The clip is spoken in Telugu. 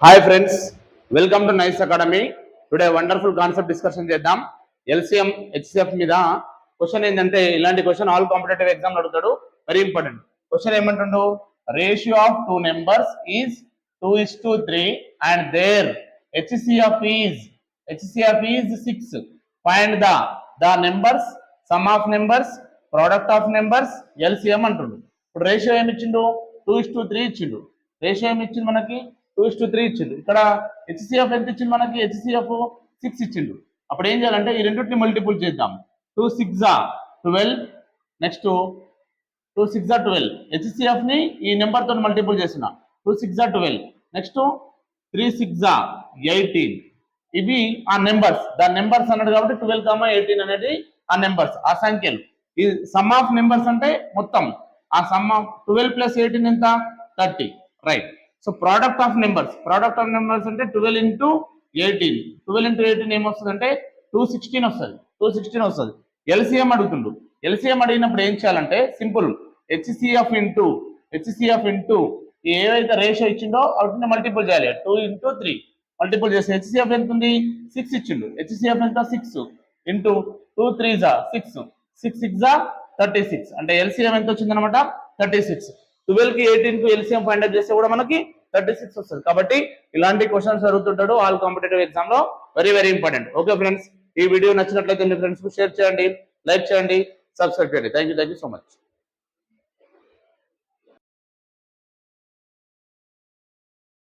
Hi friends, welcome to nice academy. Today wonderful concept discussion చేద్దాం. ఎల్సిఎం హెచ్సిఎఫ్ మీద క్వశ్చన్ ఏంటంటే, ఇలాంటి క్వశ్చన్ ఆల్ కాంపిటేటివ్ ఎగ్జామ్ అడుగుతాడు. Very important question. ఏమంటుండు? Ratio of two numbers is 2:3 and their HCF is 6. Find the numbers, sum of numbers, product of numbers, LCM అంటుండు. ఇప్పుడు రేషియో ఏమి ఇచ్చిండు? 2:3 ఇచ్చిండు. రేషియో ఏమి ఇచ్చిండు మనకి? 2:3 ఇచ్చిండు. ఇక్కడ హెచ్సిఎఫ్ ఎంత ఇచ్చిండు మనకి? హెచ్సిఎఫ్ 6 ఇచ్చిండు. అప్పుడు ఏం చేయాలంటే ఈ రెండింటిని మల్టిపుల్ చేద్దాం. 2 6 12, నెక్స్ట్ 2 6 12. హెచ్సిఎఫ్ ని ఈ నెంబర్ తో మల్టిపుల్ చేసిన 2 6 12, నెక్స్ట్ 3 6 18. ఇవి ఆ నెంబర్స్, దాని నెంబర్స్ అన్నాడు కాబట్టి 12, 18 అనేది ఆ నెంబర్స్, ఆ సంఖ్యలు. ఈ సమ్ ఆఫ్ నెంబర్స్ అంటే మొత్తం. ఆ సమ్ ఆఫ్ 12 + 18 ఎంత? 30. Right. So product of numbers అంటే 12 into 18. 12 into 18 ఏమొస్తుంది అంటే 216 వస్తుంది. 216 వస్తుంది. ఎల్సిఎం అడుగుతుండు. ఎల్సిఎం అడిగినప్పుడు ఏం చేయాలంటే సింపుల్, హెచ్సిఎఫ్ ఇంటూ ఏవైతే రేషియో ఇచ్చిండో వాటిని మల్టిపుల్ చేయాలి. 2 into 3 మల్టిపుల్ చేస్తే హెచ్సిఎఫ్ ఎంత ఉంది? 6 ఇచ్చిండు. హెచ్సిఎఫ్ ఎంత? 6 ఇంటూ 2 3 6, 6 6 36. అంటే ఎల్సిఎం ఎంత వచ్చింది అనమాట? 36. 12 కి 18 కు ఎల్సిఎం ఫైండ్ అవుట్ చేస్తే కూడా మనకి 36 వస్తుంది. కాబట్టి ఇలాంటి క్వశ్చన్స్ అడుగుతుంటాడు ఆల్ కాంపిటేటివ్ ఎగ్జామ్ లో. Very very important. Okay friends, ఈ వీడియో నచ్చినట్లయితే మీ ఫ్రెండ్స్ కు షేర్ చేయండి, లైక్ చేయండి, సబ్స్క్రైబ్ చేయండి. Thank you so much.